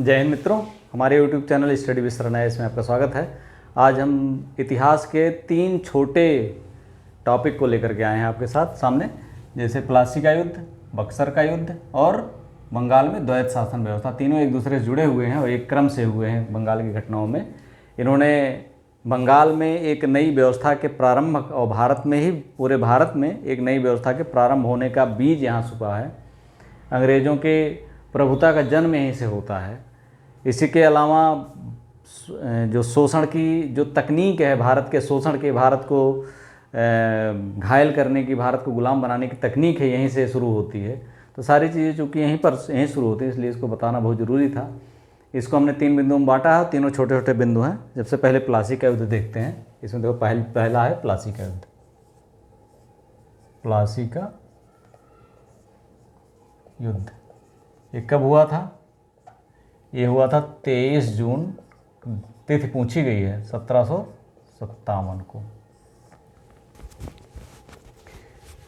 जय हिंद मित्रों, हमारे YouTube चैनल स्टडी विद शरण इसमें आपका स्वागत है। आज हम इतिहास के 3 छोटे टॉपिक को लेकर के आए हैं आपके साथ सामने, जैसे प्लासी का युद्ध, बक्सर का युद्ध और बंगाल में द्वैत शासन व्यवस्था। तीनों एक दूसरे से जुड़े हुए हैं और एक क्रम से हुए हैं बंगाल की घटनाओं में। इन्होंने बंगाल में एक नई व्यवस्था के प्रारंभ और भारत में ही पूरे भारत में एक नई व्यवस्था के प्रारंभ होने का बीज यहाँ छुपा है। अंग्रेज़ों के प्रभुता का जन्म यहीं से होता है। इसी के अलावा जो शोषण की जो तकनीक है, भारत के शोषण के, भारत को घायल करने की, भारत को गुलाम बनाने की तकनीक है, यहीं से शुरू होती है। तो सारी चीज़ें चूँकि यहीं शुरू होती है, इसलिए इसको बताना बहुत ज़रूरी था। इसको हमने 3 बिंदुओं में बांटा है, तीनों छोटे छोटे बिंदु हैं। सबसे पहले प्लासी का युद्ध देखते हैं। इसमें देखो पहला है प्लासी का युद्ध। प्लासी का युद्ध ये कब हुआ था? ये हुआ था 23 जून, तिथि पूछी गई है, 1757 को।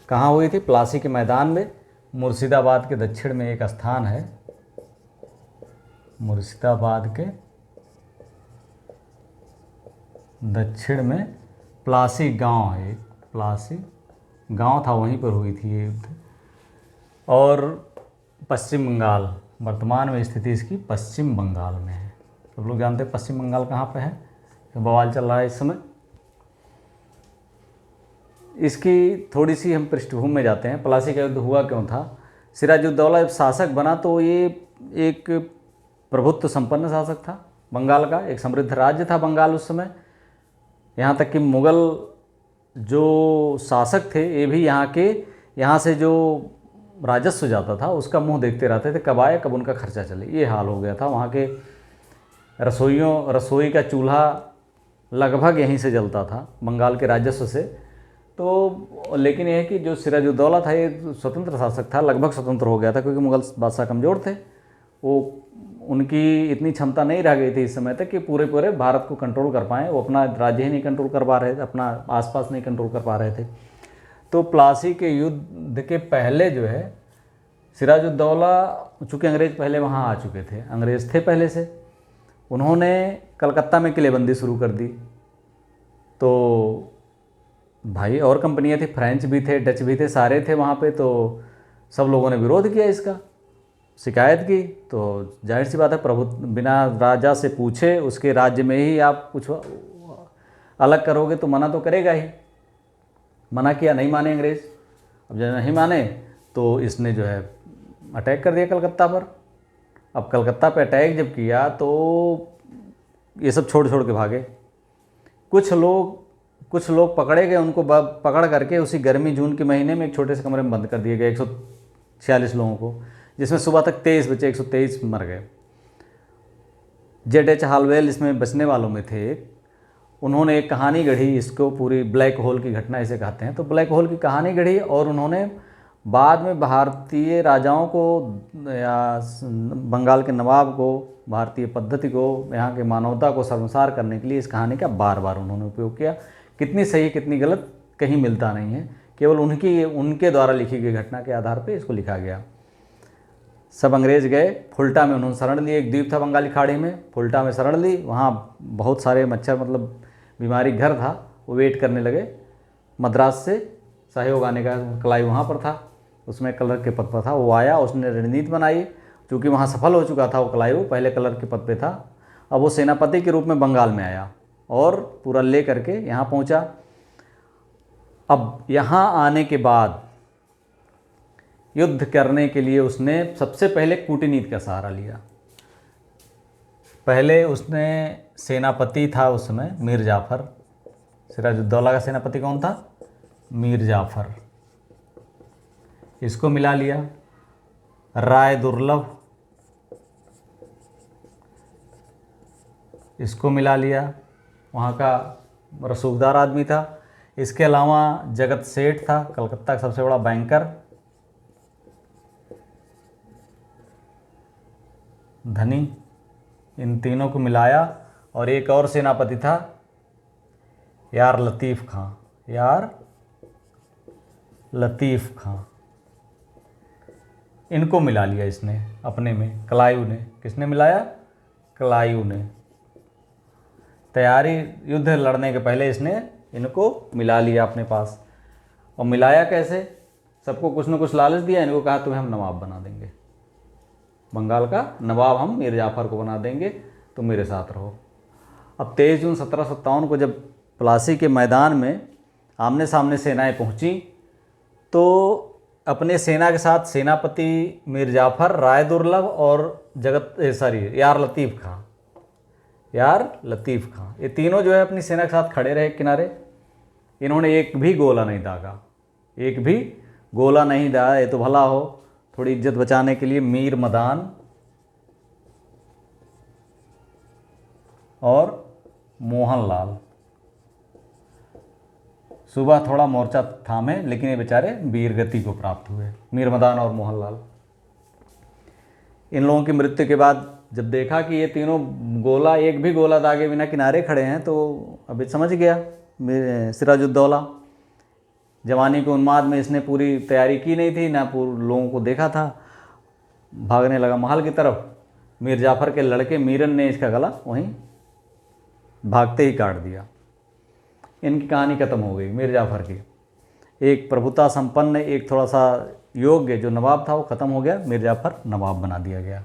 कहाँ हुई थी? प्लासी के मैदान में, मुर्शिदाबाद के दक्षिण में एक स्थान है। मुर्शिदाबाद के दक्षिण में प्लासी गांव है, एक प्लासी गांव था, वहीं पर हुई थी ये युद्ध। और पश्चिम बंगाल, वर्तमान में स्थिति इसकी पश्चिम बंगाल में है। सब लोग जानते हैं पश्चिम बंगाल कहाँ पे है, तो बवाल चल रहा है इस समय। इसकी थोड़ी सी हम पृष्ठभूमि में जाते हैं। प्लासी का युद्ध हुआ क्यों था? सिराजुद्दौला जब शासक बना तो ये एक प्रभुत्व संपन्न शासक था। बंगाल का एक समृद्ध राज्य था बंगाल उस समय। यहाँ तक कि मुग़ल जो शासक थे ये भी यहाँ से जो राजस्व जाता था उसका मुंह देखते रहते थे, कब आए, कब उनका खर्चा चले। ये हाल हो गया था। वहाँ के रसोई का चूल्हा लगभग यहीं से जलता था, बंगाल के राजस्व से। तो लेकिन यह है कि जो सिराजुद्दौला था ये स्वतंत्र शासक था, लगभग स्वतंत्र हो गया था, क्योंकि मुग़ल बादशाह कमज़ोर थे। वो उनकी इतनी क्षमता नहीं रह गई थी इस समय तक कि पूरे भारत को कंट्रोल कर पाएँ। वो अपना राज्य ही नहीं कंट्रोल कर पा रहे थे, अपना आसपास नहीं कंट्रोल कर पा रहे थे। तो प्लासी के युद्ध के पहले जो है सिराजुद्दौला, चूँकि अंग्रेज़ पहले वहाँ आ चुके थे, अंग्रेज़ थे पहले से, उन्होंने कलकत्ता में किलेबंदी शुरू कर दी। तो भाई और कंपनियाँ थी, फ्रेंच भी थे, डच भी थे, सारे थे वहाँ पे। तो सब लोगों ने विरोध किया, इसका शिकायत की। तो जाहिर सी बात है, प्रभु बिना राजा से पूछे उसके राज्य में ही आप कुछ अलग करोगे तो मना तो करेगा ही। मना किया, नहीं माने अंग्रेज़। अब जब नहीं माने तो इसने जो है अटैक कर दिया कलकत्ता पर। अब कलकत्ता पे अटैक जब किया तो ये सब छोड़ के भागे। कुछ लोग पकड़े गए, उनको पकड़ करके उसी गर्मी जून के महीने में एक छोटे से कमरे में बंद कर दिए गए 146 लोगों को, जिसमें सुबह तक 23 बचे, 123 मर गए। जेड एच हालवेल इसमें बचने वालों में थे। उन्होंने एक कहानी गढ़ी, इसको पूरी ब्लैक होल की घटना इसे कहते हैं। तो ब्लैक होल की कहानी गढ़ी और उन्होंने बाद में भारतीय राजाओं को या बंगाल के नवाब को, भारतीय पद्धति को, यहाँ के मानवता को शर्मसार करने के लिए इस कहानी का बार बार उन्होंने उपयोग किया। कितनी सही कितनी गलत कहीं मिलता नहीं है, केवल उनके द्वारा लिखी गई घटना के आधार पर इसको लिखा गया। सब अंग्रेज़ गए, फुल्टा में उन्होंने शरण ली। एक द्वीप था बंगाली खाड़ी में, फुल्टा में शरण ली। वहाँ बहुत सारे मच्छर, मतलब बीमारी घर था, वो वेट करने लगे। मद्रास से सहयोग आने का, क्लाइव वहाँ पर था, उसमें कलर के पद पर था। वो आया, उसने रणनीति बनाई। चूँकि वहाँ सफल हो चुका था वो क्लाइव, पहले कलर के पद पे था। अब वो सेनापति के रूप में बंगाल में आया और पूरा ले करके यहाँ पहुँचा। अब यहाँ आने के बाद युद्ध करने के लिए उसने सबसे पहले कूटनीति का सहारा लिया। पहले उसने सेनापति था उस समय मीर जाफ़र। सिराजुद्दौला का सेनापति कौन था? मीर जाफ़र। इसको मिला लिया। राय दुर्लभ, इसको मिला लिया, वहाँ का रसूखदार आदमी था। इसके अलावा जगत सेठ था, कलकत्ता का सबसे बड़ा बैंकर, धनी। इन तीनों को मिलाया। और एक और सेनापति था, यार लतीफ़ खां। यार लतीफ़ खां, इनको मिला लिया इसने अपने में। क्लाइव ने, किसने मिलाया? क्लाइव ने तैयारी, युद्ध लड़ने के पहले इसने इनको मिला लिया अपने पास। और मिलाया कैसे? सबको कुछ न कुछ लालच दिया, इनको कहा तुम्हें हम नवाब बना देंगे, बंगाल का नवाब हम मीर जाफ़र को बना देंगे, तुम मेरे साथ रहो। अब 23 जून 1757 को जब प्लासी के मैदान में आमने सामने सेनाएं पहुंची तो अपने सेना के साथ सेनापति मीर जाफ़र, राय दुर्लभ और यार लतीफ़ खां, ये तीनों जो है अपनी सेना के साथ खड़े रहे किनारे। इन्होंने एक भी गोला नहीं दागा, एक भी गोला नहीं दागा। ये तो भला हो, थोड़ी इज्जत बचाने के लिए मीर मदान और मोहनलाल सुबह थोड़ा मोर्चा थामे, लेकिन ये बेचारे वीरगति को प्राप्त हुए, मीर मदान और मोहनलाल। इन लोगों की मृत्यु के बाद जब देखा कि ये तीनों गोला, एक भी गोला दागे बिना किनारे खड़े हैं, तो अभी समझ गया सिराजुद्दौला। जवानी के उन्माद में इसने पूरी तैयारी की नहीं थी, ना पूरे लोगों को देखा था, भागने लगा महल की तरफ। मीर जाफ़र के लड़के मीरन ने इसका गला वहीं भागते ही काट दिया। इनकी कहानी खत्म हो गई मीर जाफ़र की। एक प्रभुता संपन्न, एक थोड़ा सा योग्य जो नवाब था वो ख़त्म हो गया, मीर जाफ़र नवाब बना दिया गया।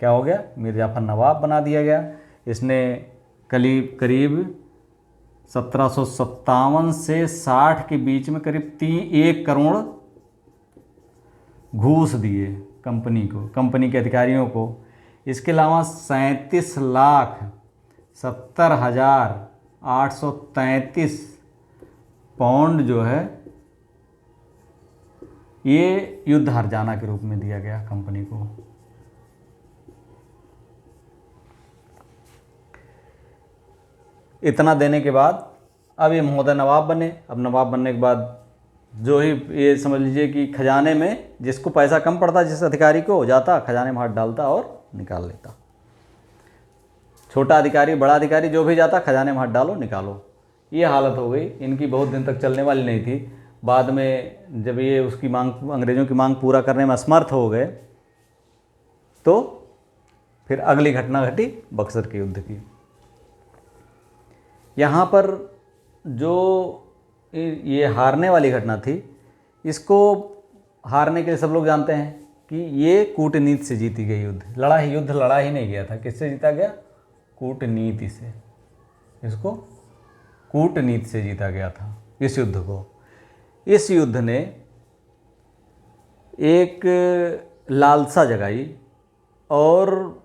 क्या हो गया? मीर जाफ़र नवाब बना दिया गया। इसने करीब 1757 से 60 के बीच में करीब 1 करोड़ घूस दिए कंपनी को, कंपनी के अधिकारियों को। इसके अलावा 37,70,833 पाउंड जो है ये युद्ध हर्जाना के रूप में दिया गया कंपनी को। इतना देने के बाद अब ये महोदय नवाब बने। अब नवाब बनने के बाद जो ही ये समझ लीजिए कि खजाने में जिसको पैसा कम पड़ता, जिस अधिकारी को जाता, खजाने में हाथ डालता और निकाल लेता। छोटा अधिकारी, बड़ा अधिकारी जो भी जाता, खजाने में हाथ डालो निकालो, ये हालत हो गई। इनकी बहुत दिन तक चलने वाली नहीं थी। बाद में जब ये उसकी मांग, अंग्रेज़ों की मांग पूरा करने में असमर्थ हो गए, तो फिर अगली घटना घटी बक्सर के युद्ध की। यहाँ पर जो ये हारने वाली घटना थी, इसको हारने के लिए सब लोग जानते हैं कि ये कूटनीति से जीती गई युद्ध लड़ा ही नहीं गया था। किससे जीता गया? कूटनीति से। इसको कूटनीति से जीता गया था इस युद्ध को। इस युद्ध ने एक लालसा जगाई और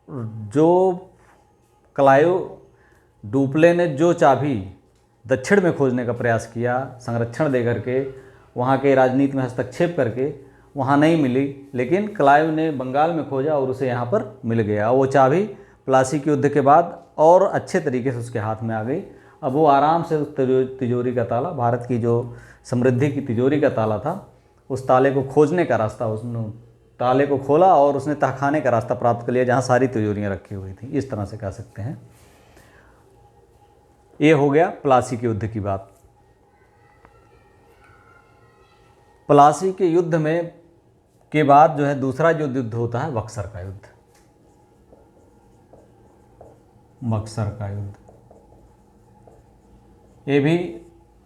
जो क्लाइव डुप्ले ने जो चाबी दक्षिण में खोजने का प्रयास किया, संरक्षण दे करके, वहाँ के राजनीति में हस्तक्षेप करके, वहाँ नहीं मिली, लेकिन क्लाइव ने बंगाल में खोजा और उसे यहाँ पर मिल गया। वो चाबी प्लासी के युद्ध के बाद और अच्छे तरीके से उसके हाथ में आ गई। अब वो आराम से उस तिजोरी का ताला, भारत की जो समृद्धि की तिजोरी का ताला था, उस ताले को खोजने का रास्ता, उसने ताले को खोला और उसने तहखाने का रास्ता प्राप्त कर लिया जहाँ सारी तिजोरियाँ रखी हुई थी। इस तरह से कह सकते हैं। ये हो गया प्लासी के युद्ध की बात। प्लासी के युद्ध में के बाद जो है दूसरा जो युद्ध होता है बक्सर का युद्ध। बक्सर का युद्ध ये भी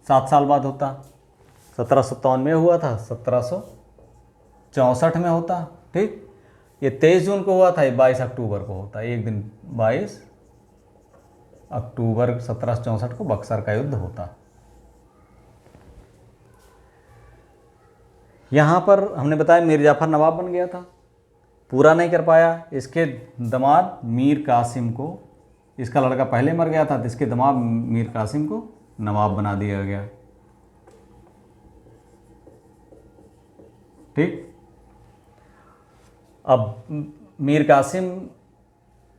7 साल बाद होता। 1757 में हुआ था, 1764 में होता। ठीक, ये 23 जून को हुआ था, ये 22 अक्टूबर को होता। एक दिन 22 अक्टूबर 1764 को बक्सर का युद्ध होता। यहाँ पर हमने बताया मीर जाफ़र नवाब बन गया था, पूरा नहीं कर पाया। इसके दामाद मीर कासिम को, इसका लड़का पहले मर गया था, तो इसके दामाद मीर कासिम को नवाब बना दिया गया। ठीक, अब मीर कासिम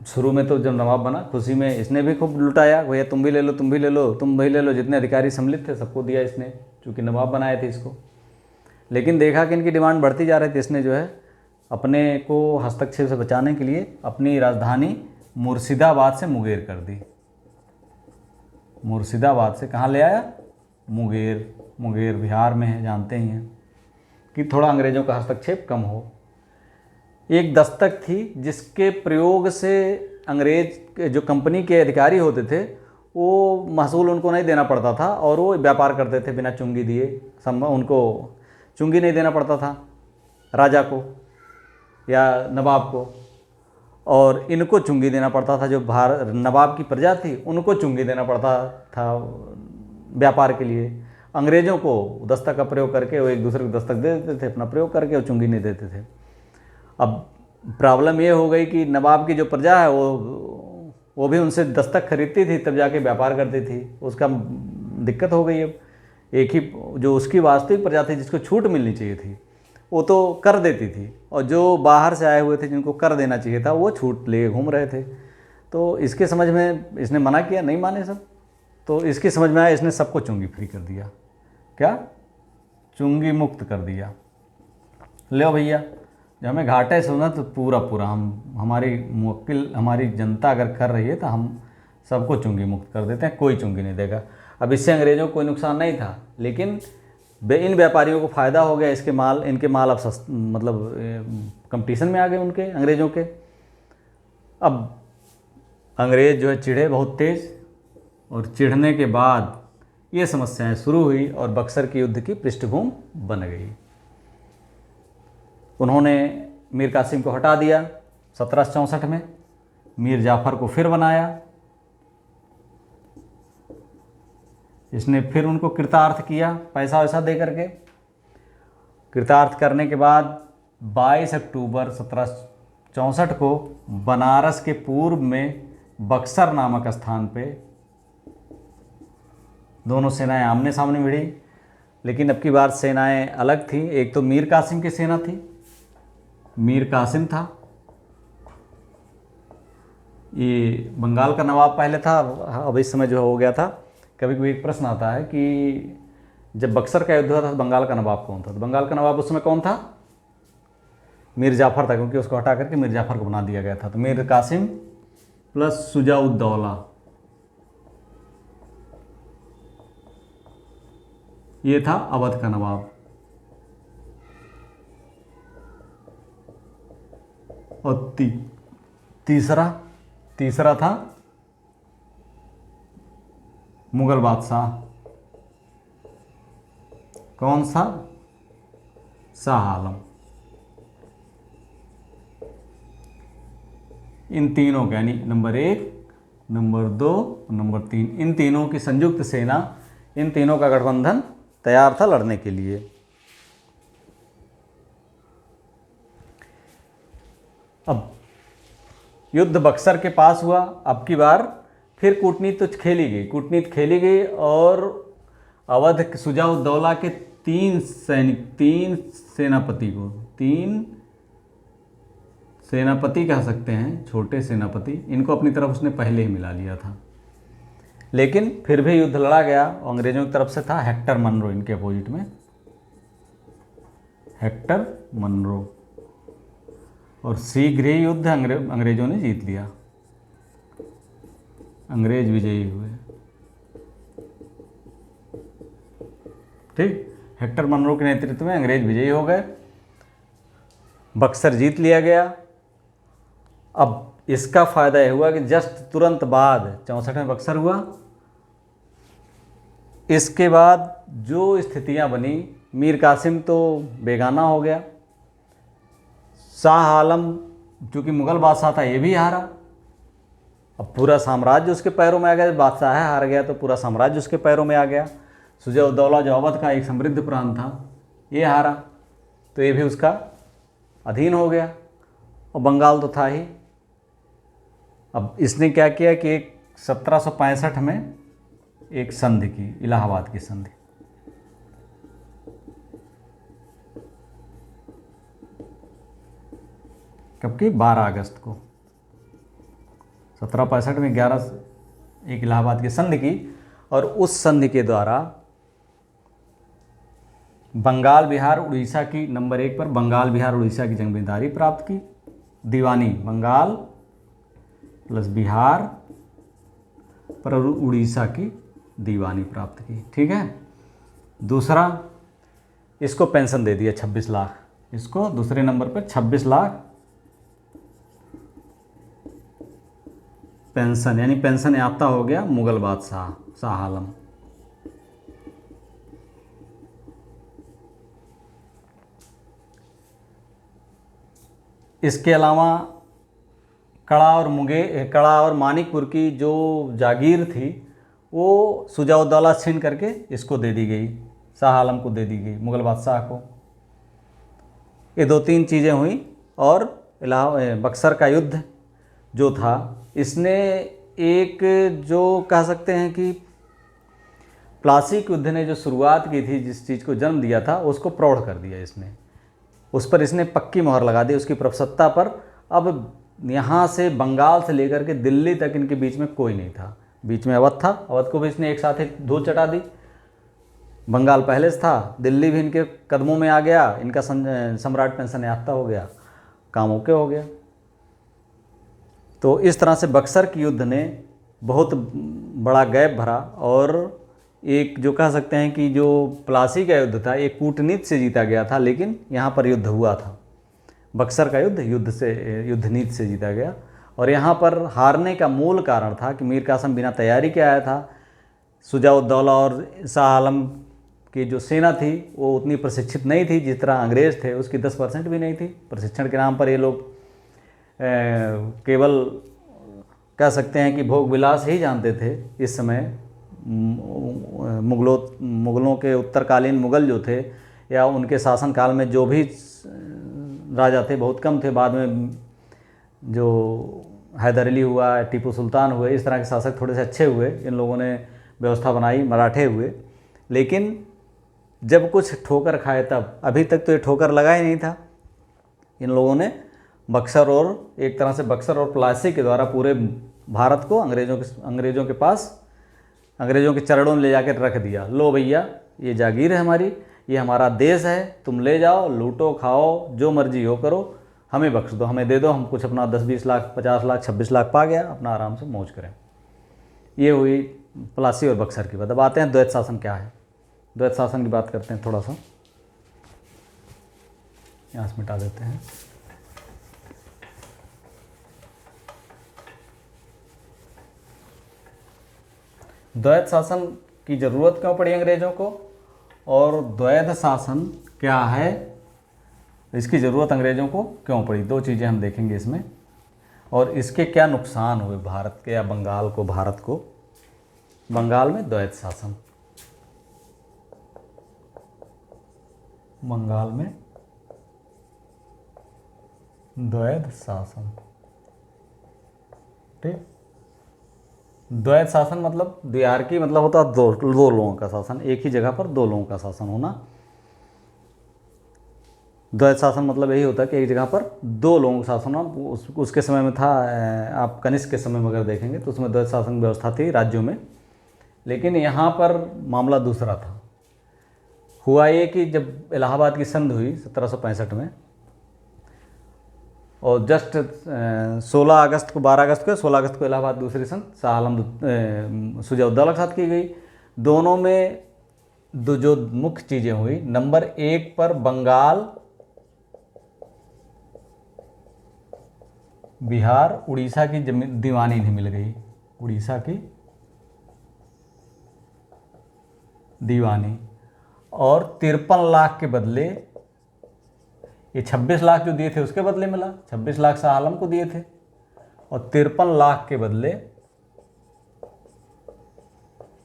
शुरू में तो जब नवाब बना, खुशी में इसने भी खूब लुटाया, भैया तुम भी ले लो, तुम भी ले लो, तुम भी ले लो। जितने अधिकारी सम्मिलित थे सबको दिया इसने, चूँकि नवाब बनाए थे इसको। लेकिन देखा कि इनकी डिमांड बढ़ती जा रही थी, इसने जो है अपने को हस्तक्षेप से बचाने के लिए अपनी राजधानी मुर्शिदाबाद से मुंगेर कर दी। मुर्शिदाबाद से कहाँ ले आया? मुंगेर। मुंगेर बिहार में है, जानते ही हैं, कि थोड़ा अंग्रेज़ों का हस्तक्षेप कम हो। एक दस्तक थी जिसके प्रयोग से अंग्रेज के जो कंपनी के अधिकारी होते थे वो महसूल उनको नहीं देना पड़ता था और वो व्यापार करते थे बिना चुंगी दिए। उनको चुंगी नहीं देना पड़ता था राजा को या नवाब को, और इनको चुंगी देना पड़ता था। जो नवाब की प्रजा थी उनको चुंगी देना पड़ता था व्यापार के लिए। अंग्रेज़ों को दस्तक का प्रयोग करके वो एक दूसरे को दस्तक दे देते थे, अपना प्रयोग करके वो चुंगी नहीं देते थे। अब प्रॉब्लम ये हो गई कि नवाब की जो प्रजा है वो भी उनसे दस्तक खरीदती थी तब जाके व्यापार करती थी। उसका दिक्कत हो गई। अब एक ही जो उसकी वास्तविक प्रजा थी जिसको छूट मिलनी चाहिए थी वो तो कर देती थी, और जो बाहर से आए हुए थे जिनको कर देना चाहिए था वो छूट ले घूम रहे थे। तो इसके समझ में इसने मना किया, नहीं माने सब। तो इसकी समझ में आया, इसने सबको चुंगी फ्री कर दिया। क्या? चुंगी मुक्त कर दिया। लो भैया, जब हमें घाटा है सुना तो पूरा हम हमारी मुवक्किल हमारी जनता अगर कर रही है तो हम सबको चुंगी मुक्त कर देते हैं, कोई चुंगी नहीं देगा। अब इससे अंग्रेज़ों को कोई नुकसान नहीं था, लेकिन इन व्यापारियों को फ़ायदा हो गया। इनके माल अब कंपटीशन में आ गए उनके, अंग्रेज़ों के। अब अंग्रेज़ जो है चिढ़े बहुत तेज़, और चिढ़ने के बाद ये समस्याएं शुरू हुई और बक्सर के युद्ध की पृष्ठभूमि बन गई। उन्होंने मीर कासिम को हटा दिया 1764 में, मीर जाफ़र को फिर बनाया। इसने फिर उनको कृतार्थ किया पैसा वैसा दे करके। कृतार्थ करने के बाद 22 अक्टूबर 1764 को बनारस के पूर्व में बक्सर नामक स्थान पे दोनों सेनाएं आमने सामने भिड़ी। लेकिन अब की बार सेनाएं अलग थी। एक तो मीर कासिम की सेना थी, मीर कासिम था, ये बंगाल का नवाब पहले था, अब इस समय जो हो गया था। कभी कभी एक प्रश्न आता है कि जब बक्सर का युद्ध हुआ था तो बंगाल का नवाब कौन था? तो बंगाल का नवाब उस समय कौन था? मीर जाफ़र था, क्योंकि उसको हटा करके मीर जाफ़र को बना दिया गया था। तो मीर कासिम प्लस शुजाउद्दौला, ये था अवध का नवाब। और तीसरा था मुगल बादशाह। कौन सा? शाह आलम। इन तीनों का यानी नंबर 1, नंबर 2, नंबर 3, इन तीनों की संयुक्त सेना, इन तीनों का गठबंधन तैयार था लड़ने के लिए। अब युद्ध बक्सर के पास हुआ। अब की बार फिर कूटनीति तो खेली गई और अवध शुजाउद्दौला के 3 सेनापति कह सकते हैं, छोटे सेनापति, इनको अपनी तरफ उसने पहले ही मिला लिया था। लेकिन फिर भी युद्ध लड़ा गया। अंग्रेज़ों की तरफ से था हेक्टर मनरो, इनके अपोजिट में हेक्टर मनरो, और शीघ्र ही युद्ध अंग्रेज़ों ने जीत लिया। अंग्रेज विजयी हुए। ठीक, हेक्टर मनरो के नेतृत्व में अंग्रेज विजयी हो गए, बक्सर जीत लिया गया। अब इसका फ़ायदा यह हुआ कि जस्ट तुरंत बाद 64 में बक्सर हुआ। इसके बाद जो स्थितियां बनी, मीर कासिम तो बेगाना हो गया, शाह आलम चूँकि मुग़ल बादशाह था ये भी हारा। अब पूरा साम्राज्य उसके पैरों में आ गया। बादशाह हार गया तो पूरा साम्राज्य उसके पैरों में आ गया। शुजाउद्दौला जो अवध का एक समृद्ध प्रांत था ये हारा, तो ये भी उसका अधीन हो गया, और बंगाल तो था ही। अब इसने क्या किया कि 1765 में एक संधि की, इलाहाबाद की संधि। कब की? 12 अगस्त को 1765 में 11 एक इलाहाबाद की संधि की, और उस संधि के द्वारा बंगाल बिहार उड़ीसा की, नंबर 1 पर बंगाल बिहार उड़ीसा की जंगबंदारी प्राप्त की। दीवानी बंगाल प्लस बिहार पर उड़ीसा की दीवानी प्राप्त की। ठीक है। दूसरा, इसको पेंशन दे दिया 26 लाख, इसको दूसरे नंबर पर 26 लाख पेंशन, यानी पेंशन याफ्ता हो गया मुगल बादशाह शाह आलम। इसके अलावा कड़ा और मानिकपुर की जो जागीर थी वो शुजाउद्दौला छीन करके इसको दे दी गई, शाह आलम को दे दी गई, मुगल बादशाह को। ये 2-3 चीज़ें हुई। और बक्सर का युद्ध जो था, इसने एक जो कह सकते हैं कि प्लासी के युद्ध ने जो शुरुआत की थी, जिस चीज़ को जन्म दिया था, उसको प्रौढ़ कर दिया इसने। उस पर इसने पक्की मोहर लगा दी, उसकी प्रभुसत्ता पर। अब यहाँ से बंगाल से लेकर के दिल्ली तक इनके बीच में कोई नहीं था। बीच में अवध था, अवध को भी इसने एक साथ एक धूल चटा दी। बंगाल पहले से था, दिल्ली भी इनके कदमों में आ गया, इनका सम्राट पेंशन याफ्ता हो गया, काम ओके हो गया। तो इस तरह से बक्सर की युद्ध ने बहुत बड़ा गैप भरा। और एक जो कह सकते हैं कि जो प्लासी का युद्ध था, एक कूटनीति से जीता गया था, लेकिन यहाँ पर युद्ध हुआ था। बक्सर का युद्ध युद्धनीति से जीता गया। और यहाँ पर हारने का मूल कारण था कि मीर कासिम बिना तैयारी के आया था। शुजाउद्दौला और शाह आलम की जो सेना थी वो उतनी प्रशिक्षित नहीं थी, जिस तरह अंग्रेज़ थे उसकी 10% भी नहीं थी। प्रशिक्षण के नाम पर ये लोग केवल कह सकते हैं कि भोग विलास ही जानते थे। इस समय मुग़लों के उत्तरकालीन मुग़ल जो थे या उनके शासनकाल में जो भी राजा थे बहुत कम थे। बाद में जो हैदर अली हुआ, टीपू सुल्तान हुए, इस तरह के शासक थोड़े से अच्छे हुए, इन लोगों ने व्यवस्था बनाई, मराठे हुए। लेकिन जब कुछ ठोकर खाए तब, अभी तक तो ये ठोकर लगा ही नहीं था। इन लोगों ने बक्सर और एक तरह से बक्सर और प्लासी के द्वारा पूरे भारत को अंग्रेज़ों के पास, अंग्रेज़ों के चरणों में ले जाकर रख दिया। लो भैया, ये जागीर है हमारी, ये हमारा देश है, तुम ले जाओ, लूटो खाओ, जो मर्जी हो करो, हमें बख्श दो, हमें दे दो, हम कुछ अपना 10-20 लाख 50 लाख 26 लाख पा गया, अपना आराम से मौज करें। ये हुई प्लासी और बक्सर की बात। अब आते हैं द्वैत शासन क्या है। द्वैत शासन की बात करते हैं थोड़ा सा, यहाँ से मिटा देते हैं। द्वैत शासन की ज़रूरत क्यों पड़ी अंग्रेज़ों को, और द्वैत शासन क्या है, इसकी ज़रूरत अंग्रेज़ों को क्यों पड़ी, 2 चीज़ें हम देखेंगे इसमें। और इसके क्या नुकसान हुए भारत के या बंगाल को, भारत को। बंगाल में द्वैत शासन, बंगाल में द्वैत शासन, ठीक। द्वैत शासन मतलब द्विआर्की, मतलब होता है दो लोगों का शासन, एक ही जगह पर 2 लोगों का शासन होना। द्वैत शासन मतलब यही होता है कि एक जगह पर 2 लोगों का शासन होना। उसके समय में था, आप कनिष्क के समय में अगर देखेंगे तो उसमें द्वैत शासन व्यवस्था थी राज्यों में। लेकिन यहाँ पर मामला दूसरा था। हुआ ये कि जब इलाहाबाद की संधि हुई 1765 में, और जस्ट 16 अगस्त को 16 अगस्त को इलाहाबाद दूसरी संधि शाह आलम शुजाउद्दौला के साथ की गई। दोनों में जो मुख्य चीज़ें हुई, नंबर 1 पर बंगाल, बिहार, उड़ीसा की जमीन दीवानी नहीं मिल गई। उड़ीसा की दीवानी, और 53 लाख के बदले, ये 26 लाख जो दिए थे उसके बदले मिला, 26 लाख शाह आलम को दिए थे, और 53 लाख के बदले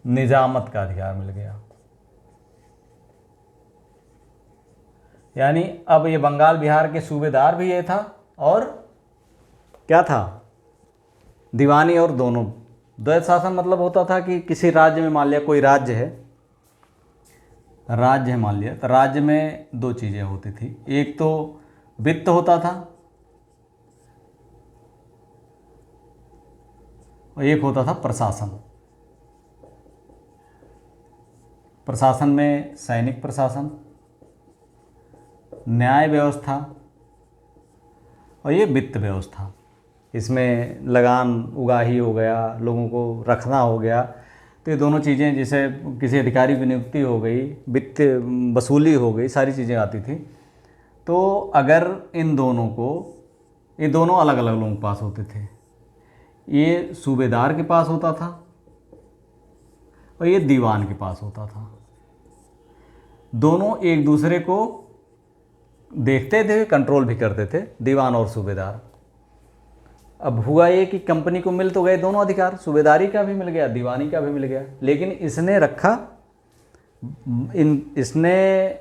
निजामत का अधिकार मिल गया। यानी अब ये बंगाल बिहार के सूबेदार भी ये था, और क्या था, दीवानी। और दोनों द्वैत शासन मतलब होता था कि किसी राज्य में, मान लिया कोई राज्य है मान लिया, तो राज्य में 2 चीज़ें होती थी। एक तो वित्त होता था, और एक होता था प्रशासन। प्रशासन में सैनिक प्रशासन, न्याय व्यवस्था, और ये वित्त व्यवस्था। इसमें लगान उगाही हो गया, लोगों को रखना हो गया। तो ये दोनों चीज़ें, जैसे किसी अधिकारी की नियुक्ति हो गई, वित्त वसूली हो गई, सारी चीज़ें आती थी। तो अगर इन दोनों को, ये दोनों अलग अलग लोगों के पास होते थे। ये सूबेदार के पास होता था और ये दीवान के पास होता था। दोनों एक दूसरे को देखते थे, कंट्रोल भी करते थे, दीवान और सूबेदार। अब हुआ ये कि कंपनी को मिल तो गए दोनों अधिकार, सूबेदारी का भी मिल गया, दीवानी का भी मिल गया, लेकिन इसने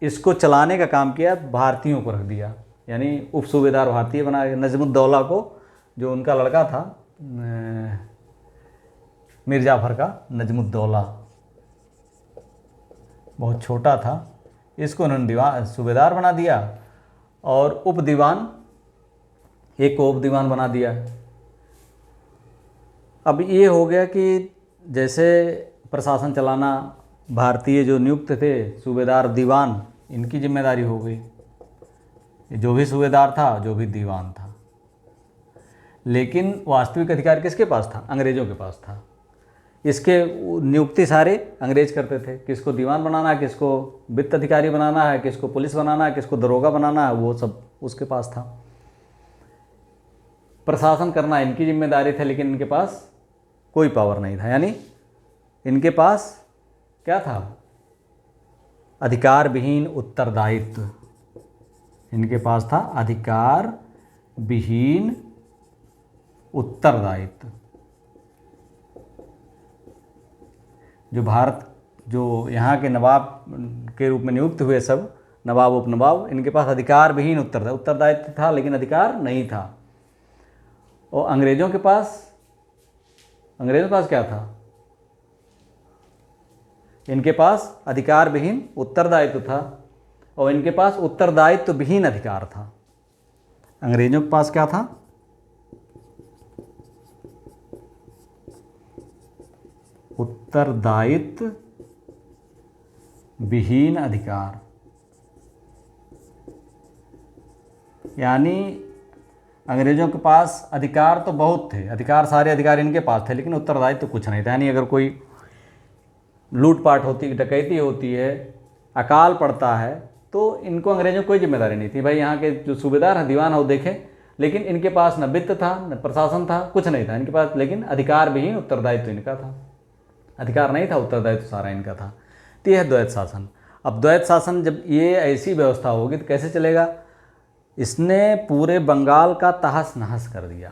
इसको चलाने का काम किया, भारतीयों को रख दिया, यानी उप सूबेदार भारतीय बना के नजमुद्दौला को, जो उनका लड़का था मीर जाफर का, नजमुद्दौला बहुत छोटा था, इसको उन्होंने सूबेदार बना दिया और उप दीवान, एक को उप दीवान बना दिया। अब ये हो गया कि जैसे प्रशासन चलाना भारतीय जो नियुक्त थे सूबेदार दीवान, इनकी जिम्मेदारी हो गई, जो भी सूबेदार था जो भी दीवान था। लेकिन वास्तविक अधिकार किसके पास था? अंग्रेज़ों के पास था। इसके नियुक्ति सारे अंग्रेज करते थे, किसको दीवान बनाना है, किसको वित्त अधिकारी बनाना है, किसको पुलिस बनाना है, किसको दरोगा बनाना है, वो सब उसके पास था। प्रशासन करना इनकी जिम्मेदारी थी, लेकिन इनके पास कोई पावर नहीं था, यानी इनके पास क्या था? अधिकार विहीन उत्तरदायित्व। इनके पास था अधिकार विहीन उत्तरदायित्व। जो यहाँ के नवाब के रूप में नियुक्त हुए सब नवाब उप नवाब, इनके पास अधिकार विहीन उत्तरदायित्व था, लेकिन अधिकार नहीं था। और अंग्रेज़ों के पास क्या था? इनके पास अधिकार विहीन उत्तरदायित्व था और इनके पास उत्तरदायित्व विहीन अधिकार था। अंग्रेज़ों के पास क्या था? उत्तरदायित्व विहीन अधिकार, यानी अंग्रेज़ों के पास अधिकार तो बहुत थे, सारे अधिकार इनके पास थे, लेकिन उत्तरदायित्व तो कुछ नहीं था। यानी अगर कोई लूटपाट होती, डकैती होती है, अकाल पड़ता है, तो इनको अंग्रेज़ों को कोई जिम्मेदारी नहीं थी। भाई यहाँ के जो सूबेदार है, दीवान है, वो देखें, लेकिन इनके पास न वित्त था, न प्रशासन था, कुछ नहीं था इनके पास, लेकिन अधिकार विहीन उत्तरदायित्व इनका था। अधिकार नहीं था, उत्तरदायित्व सारा इनका था। तो यह है द्वैत शासन। अब द्वैत शासन जब ये ऐसी व्यवस्था होगी तो कैसे चलेगा? इसने पूरे बंगाल का तहस नहस कर दिया।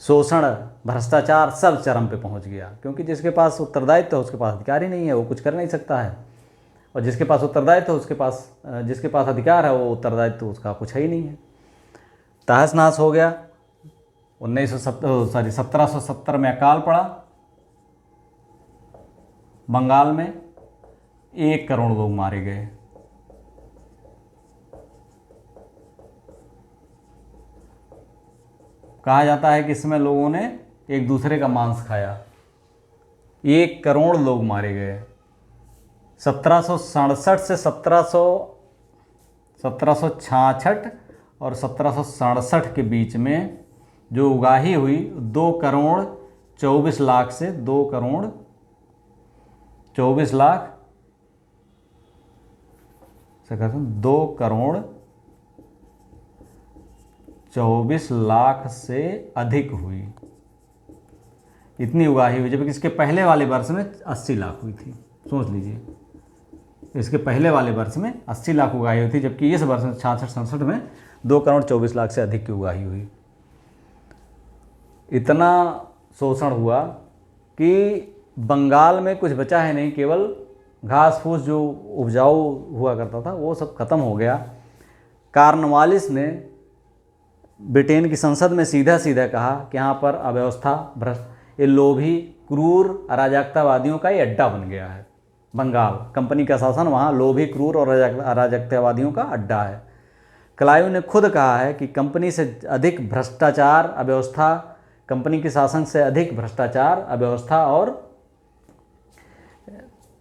शोषण, भ्रष्टाचार सब चरम पे पहुंच गया, क्योंकि जिसके पास उत्तरदायित्व है उसके पास अधिकार ही नहीं है, वो कुछ कर नहीं सकता है। और जिसके पास उत्तरदायित्व है जिसके पास अधिकार है, वो उत्तरदायित्व उसका कुछ है ही नहीं है। तहस नहस हो गया। 1770 में अकाल पड़ा बंगाल में, 1 करोड़ लोग मारे गए। कहा जाता है कि इसमें लोगों ने एक दूसरे का मांस खाया। 1 करोड़ लोग मारे गए। 1767 से 1766 और 1767 के बीच में जो उगाही हुई 2 करोड़ 24 लाख से 2 करोड़ 24 लाख से 2 करोड़ 24 लाख से अधिक हुई, इतनी उगाही हुई। जबकि इसके पहले वाले वर्ष में 80 लाख हुई थी। सोच लीजिए, इसके पहले वाले वर्ष में 80 लाख उगाही हुई थी, जबकि इस वर्ष में 66-67 में 2 करोड़ 24 लाख से अधिक की उगाही हुई। इतना शोषण हुआ कि बंगाल में कुछ बचा है नहीं, केवल घास फूस जो उपजाऊ हुआ करता था वो सब खत्म हो गया। कॉर्नवालिस ने ब्रिटेन की संसद में सीधा कहा कि यहाँ पर अव्यवस्था, भ्रष्ट, ये लोभी, क्रूर, अराजकतावादियों का ये अड्डा बन गया है बंगाल। कंपनी का शासन वहाँ लोभी, क्रूर और अराजकतावादियों का अड्डा है। क्लाइव ने खुद कहा है कि कंपनी से अधिक भ्रष्टाचार, अव्यवस्था, कंपनी के शासन से अधिक भ्रष्टाचार, अव्यवस्था और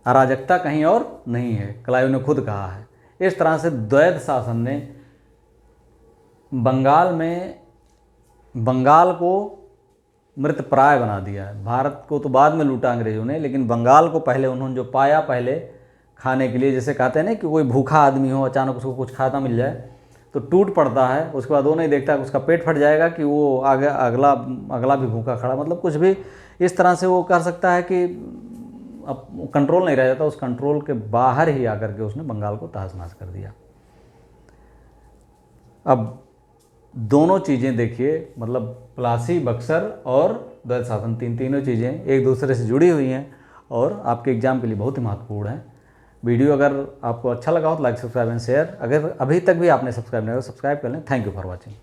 अराजकता कहीं और नहीं है। क्लाइव ने खुद कहा है। इस तरह से द्वैत शासन ने बंगाल को मृतप्राय बना दिया है। भारत को तो बाद में लूटा अंग्रेज़ों ने, लेकिन बंगाल को पहले उन्होंने जो पाया पहले खाने के लिए, जैसे कहते हैं ना कि कोई भूखा आदमी हो, अचानक उसको कुछ खाता मिल जाए, तो टूट पड़ता है, उसके बाद वो नहीं देखता कि उसका पेट फट जाएगा कि वो आगे अगला भी भूखा खड़ा, मतलब कुछ भी इस तरह से वो कर सकता है कि अब कंट्रोल नहीं रह जाता। उस कंट्रोल के बाहर ही आकर के उसने बंगाल को तहस नहस कर दिया। अब दोनों चीज़ें देखिए, मतलब प्लासी, बक्सर और द्वैत शासन, तीनों चीज़ें एक दूसरे से जुड़ी हुई हैं और आपके एग्जाम के लिए बहुत ही महत्वपूर्ण है। वीडियो अगर आपको अच्छा लगा हो तो लाइक, सब्सक्राइब एंड शेयर। अगर अभी तक भी आपने सब्सक्राइब नहीं किया तो सब्सक्राइब कर लें। Thank you for watching.